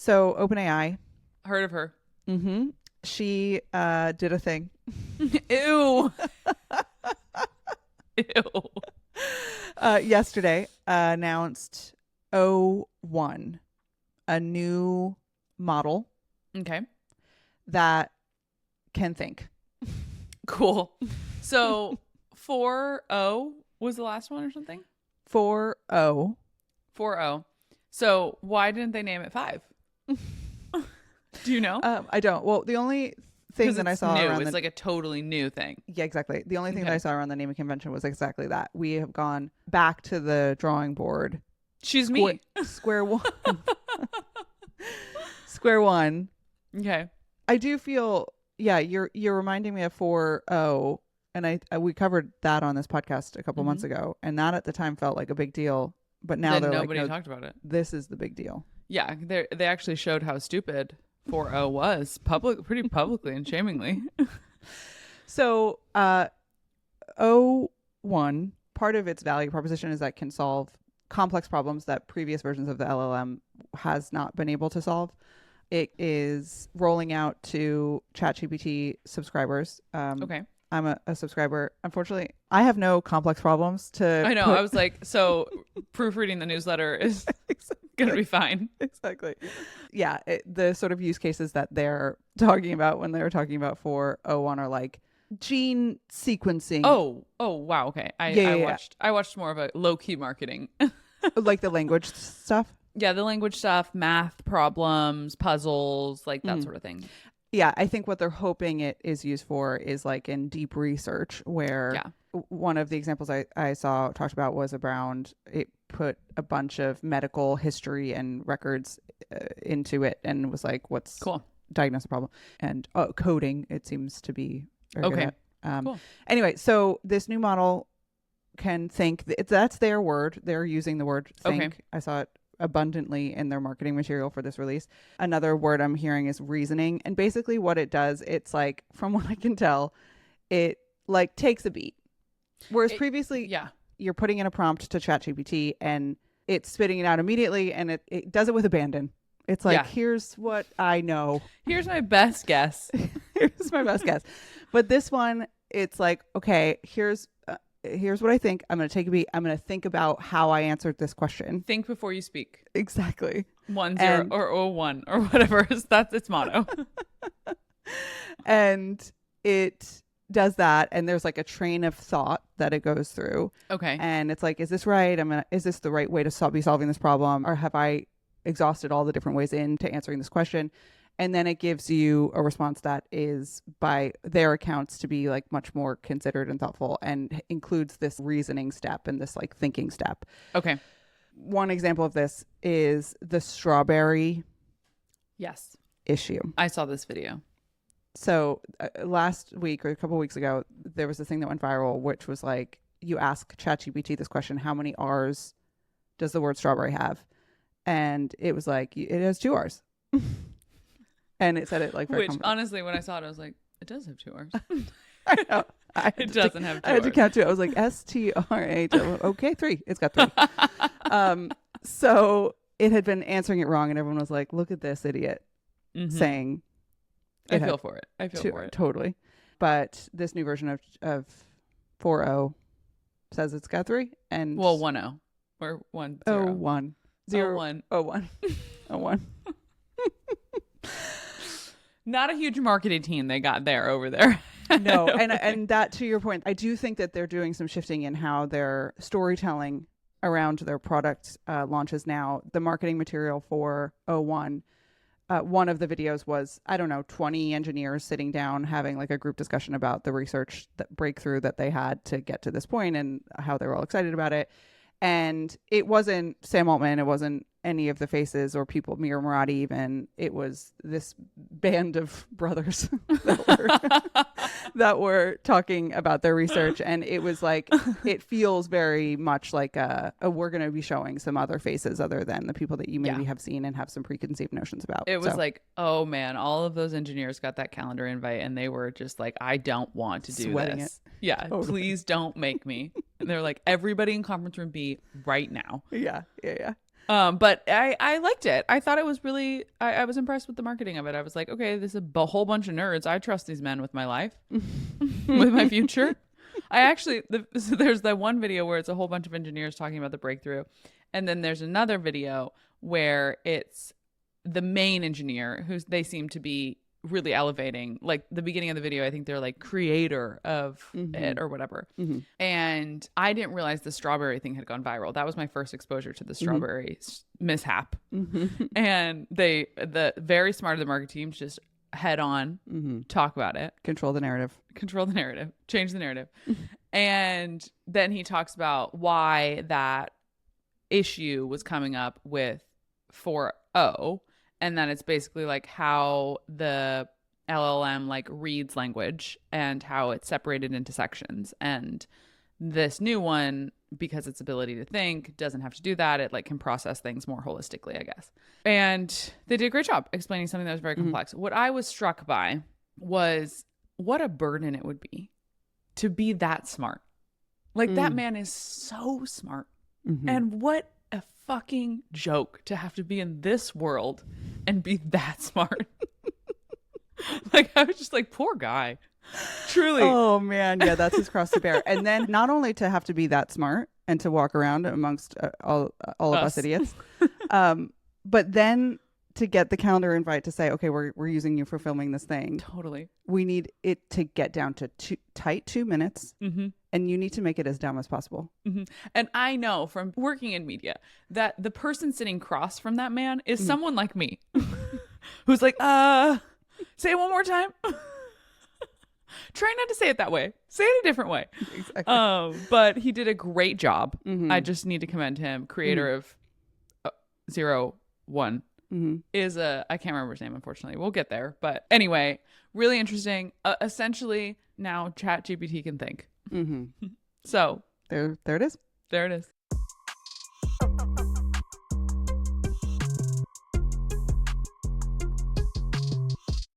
So OpenAI, Heard of her. she did a thing. Ew. Ew. Yesterday announced O1, a new model Okay. that can think. Cool. So 4.0 was the last one or something? 4.0. 4.0. So why didn't they name it 5? Do you know? I don't. Well, the only thing that I saw new. around It's like a totally new thing. yeah, exactly. The only thing that Okay. I saw around the naming convention was exactly that. We have gone back to the drawing board. She's me. Square one. Square one. Okay. I do feel, yeah, you're reminding me of 4.0, and we covered that on this podcast a couple months ago, and that at the time felt like a big deal, but now they're nobody like, no, talked about it. this is the big deal. Yeah, they actually showed how stupid 4.0 was pretty publicly and shamingly. So, O1, part of its value proposition is that it can solve complex problems that previous versions of the LLM has not been able to solve. It is rolling out to ChatGPT subscribers. Okay. I'm a subscriber. Unfortunately, I have no complex problems to. I know. I was like, so proofreading the newsletter is going to be fine. Exactly. Yeah. The sort of use cases that they're talking about when they're talking about 4.0.1 are like gene sequencing. Oh, wow. Okay. I watched more of a low key marketing. Like the language stuff. Yeah, the language stuff, math problems, puzzles, like that sort of thing. Yeah, I think what they're hoping it is used for is like in deep research, where one of the examples I saw talked about was around it put a bunch of medical history and records into it and was like, what's cool, diagnose a problem, and coding, it seems to be very okay. good at. Cool. Anyway, so this new model can think. That's their word. They're using the word think. Okay. I saw it abundantly in their marketing material for this release. Another word I'm hearing is reasoning. And basically what it does, it's like, from what I can tell, it like takes a beat. Whereas previously, you're putting in a prompt to ChatGPT and it's spitting it out immediately, and it does it with abandon. It's like, here's what I know. Here's my best guess. Here's my best guess. But this one, it's like, okay, here's what I think. I'm going to take a beat. I'm going to think about how I answered this question. Think before you speak. Exactly. 1.0 or 1 or whatever. That's its motto. And it does that. And there's like a train of thought that it goes through. Okay. And it's like, is this right? Is this the right way to be solving this problem? Or have I exhausted all the different ways into answering this question? And then it gives you a response that is, by their accounts, to be like much more considered and thoughtful, and includes this reasoning step and this like thinking step. Okay. One example of this is the strawberry issue. I saw this video. So last week or a couple of weeks ago, there was a thing that went viral, which was like, you ask ChatGPT this question: how many R's does the word strawberry have? And it was like, it has 2 R's. And it said it like very honestly, when I saw it, I was like, it does have 2 R's. I know. It doesn't have 2 R's. I had to count 2. I was like, STRA. Okay, 3. It's got 3. So it had been answering it wrong, and everyone was like, look at this idiot saying. I feel for it. Totally. But this new version of 4.0 says it's got 3. And 1.0 or 1.0. 1. 0. 1. 01. 01. Not a huge marketing team they got over there. No, and that, to your point, I do think that they're doing some shifting in how they're storytelling around their product launches now. The marketing material for O1, one of the videos was, 20 engineers sitting down having like a group discussion about the research breakthrough that they had to get to this point and how they were all excited about it. And it wasn't Sam Altman, it wasn't any of the faces or people, Mira Murati even. It was this band of brothers that were talking about their research. And it was like, it feels very much like we're going to be showing some other faces other than the people that you maybe have seen and have some preconceived notions about. It was like, oh man, all of those engineers got that calendar invite and they were just like, I don't want to do sweating this. It. Yeah, totally. Please don't make me. And they're like, everybody in conference room B right now. Yeah. But I liked it. I thought it was really, I was impressed with the marketing of it. I was like, okay, this is a whole bunch of nerds. I trust these men with my life, with my future. I actually, so there's that one video where it's a whole bunch of engineers talking about the breakthrough. And then there's another video where it's the main engineer who they seem to be really elevating. Like the beginning of the video, I think they're like creator of it or whatever. And I didn't realize the strawberry thing had gone viral. That was my first exposure to the strawberry mishap. And the very smart of the market teams just head on talk about it. Control the narrative. Change the narrative. And then he talks about why that issue was coming up with 4.0, and then it's basically like how the LLM like reads language and how it's separated into sections, and this new one, because its ability to think, doesn't have to do that. It like can process things more holistically, I guess. And they did a great job explaining something that was very complex. What I was struck by was what a burden it would be to be that smart. Like that man is so smart. And what a fucking joke to have to be in this world and be that smart. Like I was just like, poor guy. Truly. Oh man, yeah, that's his cross to bear. And then not only to have to be that smart and to walk around amongst all of us idiots, but then to get the calendar invite to say, okay, we're using you for filming this thing. Totally. We need it to get down to tight 2 minutes, and you need to make it as dumb as possible. And I know from working in media that the person sitting across from that man is someone like me, who's like, say it one more time. Try not to say it that way. Say it a different way. Exactly. But he did a great job. I just need to commend him. Creator of 0.1 is I can't remember his name, unfortunately. We'll get there. But anyway, really interesting. Essentially, now ChatGPT can think. So there it is. There it is.